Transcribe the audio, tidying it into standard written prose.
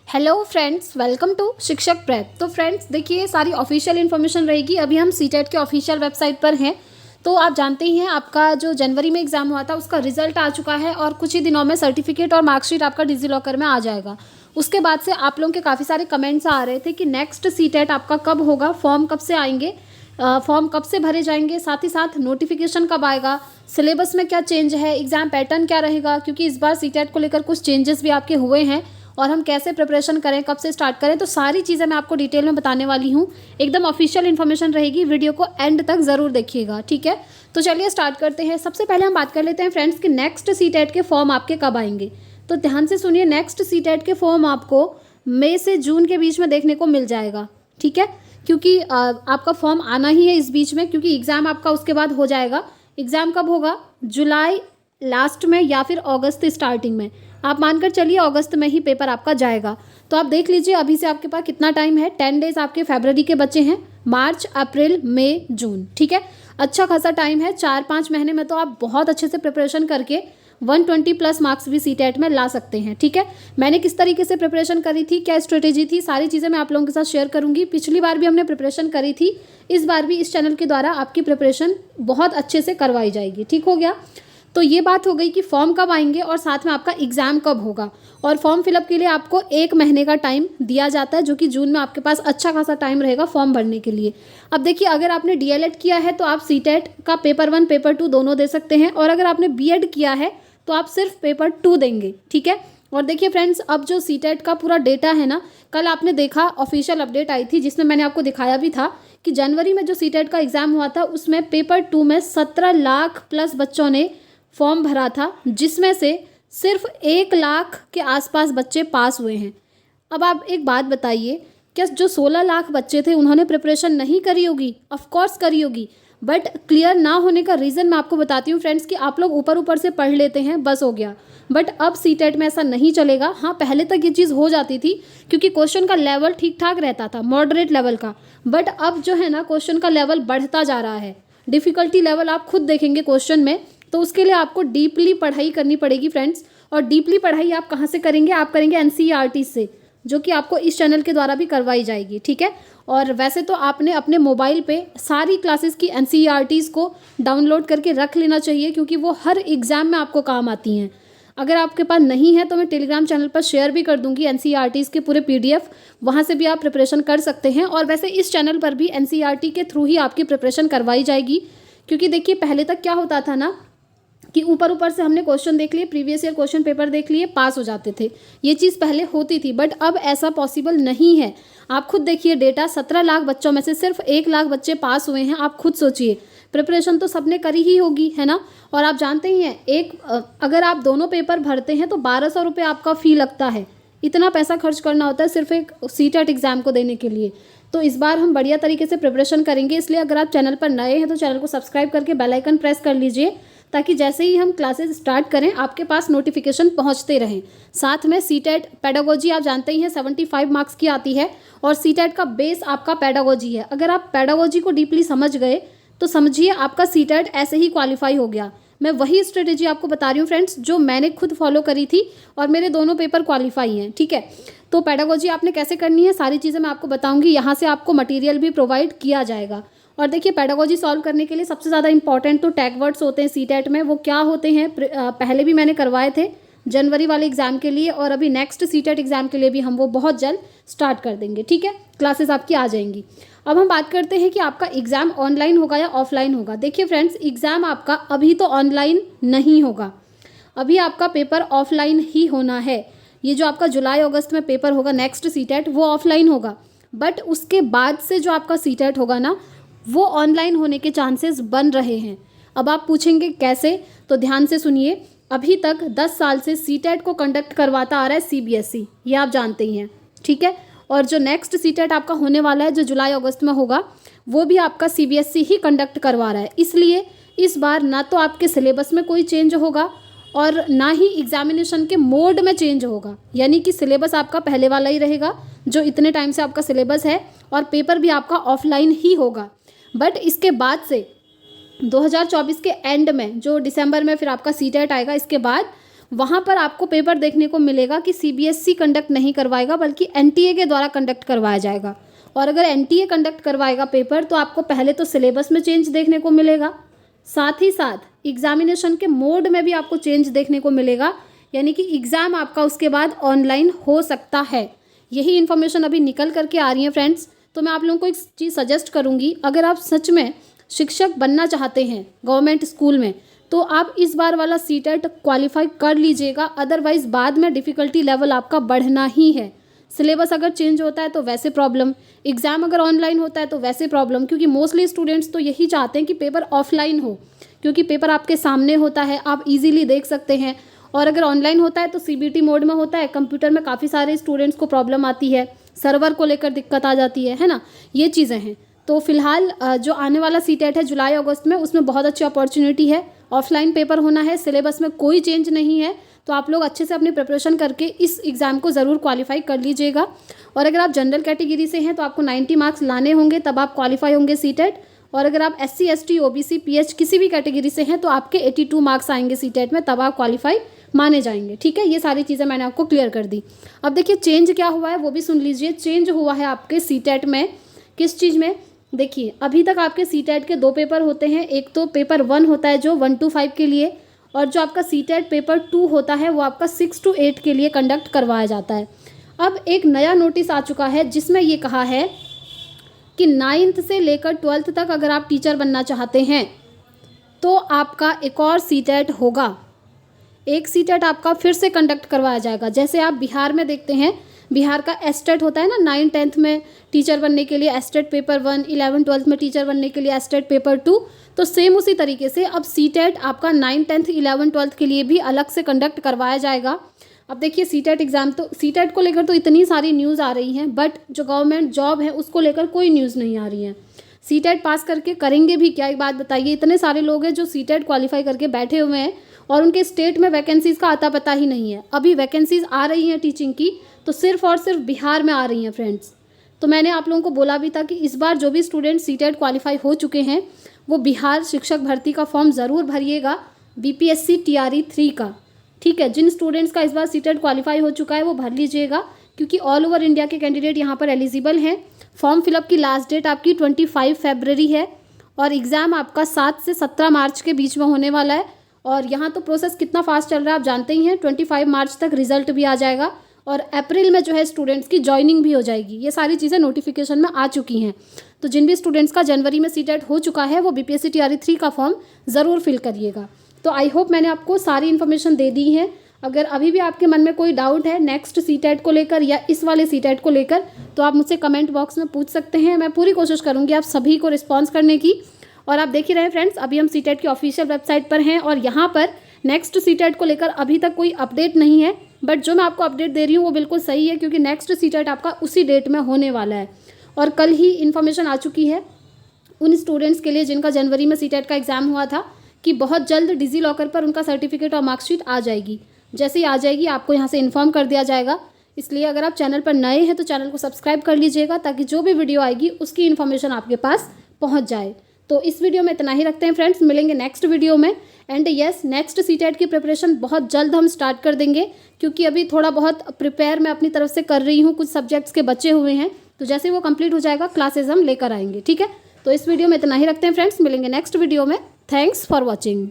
Hello friends, welcome to शिक्षक prep. तो friends देखिए, सारी ऑफिशियल इन्फॉर्मेशन रहेगी। अभी हम सीटेट के ऑफिशियल वेबसाइट पर हैं। तो आप जानते ही हैं, आपका जो जनवरी में एग्जाम हुआ था उसका रिजल्ट आ चुका है और कुछ ही दिनों में सर्टिफिकेट और मार्कशीट आपका डिजी लॉकर में आ जाएगा। उसके बाद से आप लोगों के काफ़ी सारे कमेंट्स आ रहे थे कि नेक्स्ट सीटेट आपका कब होगा, फॉर्म कब से आएंगे, फॉर्म कब से भरे जाएंगे, साथ ही साथ नोटिफिकेशन कब आएगा, सिलेबस में क्या चेंज है, एग्जाम पैटर्न क्या रहेगा, क्योंकि इस बार सीटेट को लेकर कुछ चेंजेस भी आपके हुए हैं और हम कैसे प्रिपरेशन करें, कब से स्टार्ट करें। तो सारी चीज़ें मैं आपको डिटेल में बताने वाली हूँ। एकदम ऑफिशियल इन्फॉर्मेशन रहेगी, वीडियो को एंड तक ज़रूर देखिएगा, ठीक है। तो चलिए स्टार्ट करते हैं। सबसे पहले हम बात कर लेते हैं फ्रेंड्स कि नेक्स्ट सीटेट के फॉर्म आपके कब आएंगे। तो ध्यान से सुनिए, नेक्स्ट सीटेट के फॉर्म आपको मई से जून के बीच में देखने को मिल जाएगा, ठीक है। क्योंकि आपका फॉर्म आना ही है इस बीच में, क्योंकि एग्ज़ाम आपका उसके बाद हो जाएगा। एग्ज़ाम कब होगा? जुलाई लास्ट में या फिर अगस्त स्टार्टिंग में। आप मानकर चलिए अगस्त में ही पेपर आपका जाएगा। तो आप देख लीजिए अभी से आपके पास कितना टाइम है। 10 डेज आपके फरवरी के बचे हैं, मार्च, अप्रैल, मई, जून, ठीक है। अच्छा खासा टाइम है। 4-5 महीने में तो आप बहुत अच्छे से प्रिपरेशन करके 120 प्लस मार्क्स भी सीटेट में ला सकते हैं, ठीक है। मैंने किस तरीके से प्रिपरेशन करी थी, क्या स्ट्रेटेजी थी, सारी चीज़ें मैं आप लोगों के साथ शेयर करूंगी। पिछली बार भी हमने प्रिपरेशन करी थी, इस बार भी इस चैनल के द्वारा आपकी प्रिपरेशन बहुत अच्छे से करवाई जाएगी, ठीक हो गया। तो ये बात हो गई कि फॉर्म कब आएंगे और साथ में आपका एग्ज़ाम कब होगा। और फॉर्म फिलअप के लिए आपको 1 महीने का टाइम दिया जाता है, जो कि जून में आपके पास अच्छा खासा टाइम रहेगा फॉर्म भरने के लिए। अब देखिए, अगर आपने डीएलएड किया है तो आप सीटेट का पेपर 1 पेपर 2 दोनों दे सकते हैं, और अगर आपने बीएड किया है तो आप सिर्फ पेपर 2 देंगे, ठीक है। और देखिए फ्रेंड्स, अब जो सीटेट का पूरा डेटा है ना, कल आपने देखा ऑफिशियल अपडेट आई थी जिसमें मैंने आपको दिखाया भी था कि जनवरी में जो सीटेट का एग्ज़ाम हुआ था उसमें पेपर 2 में 17 लाख प्लस बच्चों ने फॉर्म भरा था, जिसमें से सिर्फ 1 लाख के आसपास बच्चे पास हुए हैं। अब आप एक बात बताइए, क्या जो 16 लाख बच्चे थे उन्होंने प्रिपरेशन नहीं करी होगी? ऑफ कोर्स करी होगी, बट क्लियर ना होने का रीज़न मैं आपको बताती हूँ फ्रेंड्स कि आप लोग ऊपर ऊपर से पढ़ लेते हैं, बस हो गया। बट अब सीटेट में ऐसा नहीं चलेगा। हाँ, पहले तक ये चीज़ हो जाती थी क्योंकि क्वेश्चन का लेवल ठीक ठाक रहता था, मॉडरेट लेवल का। बट अब जो है ना, क्वेश्चन का लेवल बढ़ता जा रहा है। डिफ़िकल्टी लेवल आप खुद देखेंगे क्वेश्चन में। तो उसके लिए आपको डीपली पढ़ाई करनी पड़ेगी फ्रेंड्स। और डीपली पढ़ाई आप कहाँ से करेंगे? आप करेंगे एनसीईआरटी से, जो कि आपको इस चैनल के द्वारा भी करवाई जाएगी, ठीक है। और वैसे तो आपने अपने मोबाइल पे सारी क्लासेस की एनसीईआरटीज़ को डाउनलोड करके रख लेना चाहिए, क्योंकि वो हर एग्ज़ाम में आपको काम आती हैं। अगर आपके पास नहीं है तो मैं टेलीग्राम चैनल पर शेयर भी कर दूंगी एनसीईआरटीज़ के पूरे पीडीएफ, वहाँ से भी आप प्रिपरेशन कर सकते हैं। और वैसे इस चैनल पर भी एनसीईआरटी के थ्रू ही आपकी प्रिपरेशन करवाई जाएगी। क्योंकि देखिए, पहले तक क्या होता था ना कि ऊपर ऊपर से हमने क्वेश्चन देख लिए, प्रीवियस ईयर क्वेश्चन पेपर देख लिए, पास हो जाते थे। ये चीज़ पहले होती थी, बट अब ऐसा पॉसिबल नहीं है। आप खुद देखिए डेटा, 17 लाख बच्चों में से सिर्फ 1 लाख बच्चे पास हुए हैं। आप खुद सोचिए, प्रिपरेशन तो सबने करी ही होगी, है ना। और आप जानते ही हैं, अगर आप दोनों पेपर भरते हैं तो 1200 रुपये आपका फ़ी लगता है। इतना पैसा खर्च करना होता है सिर्फ एक सीटेट एग्ज़ाम को देने के लिए। तो इस बार हम बढ़िया तरीके से प्रिपरेशन करेंगे, इसलिए अगर आप चैनल पर नए हैं तो चैनल को सब्सक्राइब करके बेल आइकन प्रेस कर लीजिए, ताकि जैसे ही हम क्लासेस स्टार्ट करें आपके पास नोटिफिकेशन पहुंचते रहें। साथ में सीटेट पेडागोजी आप जानते ही हैं 75 मार्क्स की आती है, और सीटेट का बेस आपका पेडागोजी है। अगर आप पेडागोजी को डीपली समझ गए तो समझिए आपका सीटेट ऐसे ही क्वालिफाई हो गया। मैं वही स्ट्रेटेजी आपको बता रही हूँ फ्रेंड्स, जो मैंने खुद फॉलो करी थी और मेरे दोनों पेपर क्वालिफाई हैं, ठीक है। तो पेडागोजी आपने कैसे करनी है, सारी चीज़ें मैं आपको बताऊँगी। यहाँ से आपको मटीरियल भी प्रोवाइड किया जाएगा। और देखिए, पेडागोजी सॉल्व करने के लिए सबसे ज़्यादा इंपॉर्टेंट तो टैग वर्ड्स होते हैं सीटेट में। वो क्या होते हैं, पहले भी मैंने करवाए थे जनवरी वाले एग्ज़ाम के लिए, और अभी नेक्स्ट सीटेट एग्ज़ाम के लिए भी हम वो बहुत जल्द स्टार्ट कर देंगे, ठीक है। क्लासेस आपकी आ जाएंगी। अब हम बात करते हैं कि आपका एग्ज़ाम ऑनलाइन होगा या ऑफलाइन होगा। देखिए फ्रेंड्स, एग्ज़ाम आपका अभी तो ऑनलाइन नहीं होगा, अभी आपका पेपर ऑफलाइन ही होना है। ये जो आपका जुलाई अगस्त में पेपर होगा नेक्स्ट सीटेट, वो ऑफलाइन होगा। बट उसके बाद से जो आपका सीटेट होगा ना, वो ऑनलाइन होने के चांसेस बन रहे हैं। अब आप पूछेंगे कैसे, तो ध्यान से सुनिए। अभी तक 10 साल से सीटेट को कंडक्ट करवाता आ रहा है सीबीएसई, ये आप जानते ही हैं, ठीक है। और जो नेक्स्ट सीटेट आपका होने वाला है, जो जुलाई अगस्त में होगा, वो भी आपका सीबीएसई ही कंडक्ट करवा रहा है। इसलिए इस बार ना तो आपके सिलेबस में कोई चेंज होगा और ना ही एग्जामिनेशन के मोड में चेंज होगा। यानी कि सिलेबस आपका पहले वाला ही रहेगा, जो इतने टाइम से आपका सिलेबस है, और पेपर भी आपका ऑफलाइन ही होगा। बट इसके बाद से 2024 के एंड में, जो दिसंबर में फिर आपका सीटेट आएगा, इसके बाद वहाँ पर आपको पेपर देखने को मिलेगा कि सीबीएसई कंडक्ट नहीं करवाएगा बल्कि एनटीए के द्वारा कंडक्ट करवाया जाएगा। और अगर एनटीए कंडक्ट करवाएगा पेपर तो आपको पहले तो सिलेबस में चेंज देखने को मिलेगा, साथ ही साथ एग्जामिनेशन के मोड में भी आपको चेंज देखने को मिलेगा, यानी कि एग्ज़ाम आपका उसके बाद ऑनलाइन हो सकता है। यही इन्फॉर्मेशन अभी निकल करके आ रही है फ्रेंड्स। तो मैं आप लोगों को एक चीज़ सजेस्ट करूँगी, अगर आप सच में शिक्षक बनना चाहते हैं गवर्नमेंट स्कूल में तो आप इस बार वाला सीटेट क्वालिफाई कर लीजिएगा, अदरवाइज़ बाद में डिफ़िकल्टी लेवल आपका बढ़ना ही है। सिलेबस अगर चेंज होता है तो वैसे प्रॉब्लम, एग्ज़ाम अगर ऑनलाइन होता है तो वैसे प्रॉब्लम, क्योंकि मोस्टली स्टूडेंट्स तो यही चाहते हैं कि पेपर ऑफलाइन हो, क्योंकि पेपर आपके सामने होता है, आप इजीली देख सकते हैं। और अगर ऑनलाइन होता है तो सीबीटी मोड में होता है, कंप्यूटर में काफ़ी सारे स्टूडेंट्स को प्रॉब्लम आती है, सर्वर को लेकर दिक्कत आ जाती है ना, ये चीज़ें हैं। तो फिलहाल जो आने वाला सीटेट है जुलाई अगस्त में, उसमें बहुत अच्छी अपॉर्चुनिटी है, ऑफलाइन पेपर होना है, सिलेबस में कोई चेंज नहीं है, तो आप लोग अच्छे से अपनी प्रिपरेशन करके इस एग्ज़ाम को ज़रूर क्वालिफाई कर लीजिएगा। और अगर आप जनरल कैटेगरी से हैं तो आपको 90 मार्क्स लाने होंगे, तब आप क्वालिफाई होंगे सीटेट। और अगर आप SC ST OBC PH किसी भी कैटेगरी से हैं तो आपके 82 मार्क्स आएंगे सीटेट में, तब आप क्वालिफाई माने जाएंगे। ठीक है, ये सारी चीज़ें मैंने आपको क्लियर कर दी। अब देखिए चेंज क्या हुआ है वो भी सुन लीजिए। चेंज हुआ है आपके सीटेट में, किस चीज़ में? देखिए अभी तक आपके सीटेट के 2 पेपर होते हैं, एक तो पेपर 1 होता है जो 1 to 5 के लिए, और जो आपका सीटेट पेपर 2 होता है वो आपका 6 to 8 के लिए कंडक्ट करवाया जाता है। अब एक नया नोटिस आ चुका है जिसमें ये कहा है कि 9th से लेकर 12th तक अगर आप टीचर बनना चाहते हैं तो आपका एक और सीटेट होगा, एक सीटेट आपका फिर से कंडक्ट करवाया जाएगा। जैसे आप बिहार में देखते हैं, बिहार का एस्टेट होता है ना, 9th 10th में टीचर बनने के लिए एस्टेट पेपर 1, 11 12th में टीचर बनने के लिए एस्टेट पेपर 2, तो सेम उसी तरीके से अब सीटेट आपका 9th 10th 11 12th के लिए भी अलग से कंडक्ट करवाया जाएगा। अब देखिए सीटेट एग्ज़ाम, तो सीटेट को लेकर तो इतनी सारी न्यूज़ आ रही हैं, बट जो गवर्नमेंट जॉब है उसको लेकर कोई न्यूज़ नहीं आ रही है। सीटेट पास करके करेंगे भी क्या, एक बात बताइए। इतने सारे लोग हैं जो सीटेट क्वालिफाई करके बैठे हुए हैं और उनके स्टेट में वैकेंसीज़ का अता पता ही नहीं है। अभी वैकेंसीज़ आ रही हैं टीचिंग की तो सिर्फ और सिर्फ बिहार में आ रही हैं फ्रेंड्स। तो मैंने आप लोगों को बोला भी था कि इस बार जो भी स्टूडेंट सीटेट क्वालिफाई हो चुके हैं वो बिहार शिक्षक भर्ती का फॉर्म ज़रूर भरिएगा, BPSC TRE 3 का। ठीक है, जिन स्टूडेंट्स का इस बार सीटेट क्वालिफाई हो चुका है वो भर लीजिएगा, क्योंकि ऑल ओवर इंडिया के कैंडिडेट यहाँ पर एलिजिबल हैं। फॉर्म फिलअप की लास्ट डेट आपकी 25 फरवरी है और एग्ज़ाम आपका 7 से 17 मार्च के बीच में होने वाला है। और यहाँ तो प्रोसेस कितना फास्ट चल रहा है आप जानते ही हैं, 25 मार्च तक रिजल्ट भी आ जाएगा और अप्रैल में जो है स्टूडेंट्स की ज्वाइनिंग भी हो जाएगी। ये सारी चीज़ें नोटिफिकेशन में आ चुकी हैं। तो जिन भी स्टूडेंट्स का जनवरी में सीटेट हो चुका है वो BPSC TRE 3 का फॉर्म ज़रूर फिल करिएगा। तो आई होप मैंने आपको सारी इन्फॉर्मेशन दे दी है। अगर अभी भी आपके मन में कोई डाउट है नेक्स्ट सीटेट को लेकर या इस वाले सीटेट को लेकर तो आप मुझसे कमेंट बॉक्स में पूछ सकते हैं। मैं पूरी कोशिश करूँगी आप सभी को रिस्पॉन्स करने की। और आप देख ही रहे फ्रेंड्स, अभी हम सीटेट की ऑफिशियल वेबसाइट पर हैं और यहाँ पर नेक्स्ट सीटेट को लेकर अभी तक कोई अपडेट नहीं है, बट जो मैं आपको अपडेट दे रही हूँ वो बिल्कुल सही है, क्योंकि नेक्स्ट सीटेट आपका उसी डेट में होने वाला है। और कल ही इन्फॉर्मेशन आ चुकी है उन स्टूडेंट्स के लिए जिनका जनवरी में सीटेट का एग्ज़ाम हुआ था कि बहुत जल्द डिजी लॉकर पर उनका सर्टिफिकेट और मार्कशीट आ जाएगी। जैसे ही आ जाएगी आपको यहाँ से इन्फॉर्म कर दिया जाएगा। इसलिए अगर आप चैनल पर नए हैं तो चैनल को सब्सक्राइब कर लीजिएगा, ताकि जो भी वीडियो आएगी उसकी इन्फॉर्मेशन आपके पास पहुँच जाए। तो इस वीडियो में इतना ही रखते हैं फ्रेंड्स, मिलेंगे नेक्स्ट वीडियो में। एंड यस, नेक्स्ट सीटेट की प्रिपरेशन बहुत जल्द हम स्टार्ट कर देंगे, क्योंकि अभी थोड़ा बहुत प्रिपेयर मैं अपनी तरफ से कर रही हूँ, कुछ सब्जेक्ट्स के बचे हुए हैं, तो जैसे वो कंप्लीट हो जाएगा क्लासेज हम लेकर आएंगे। ठीक है, तो इस वीडियो में इतना ही रखते हैं फ्रेंड्स, मिलेंगे नेक्स्ट वीडियो में। Thanks for watching.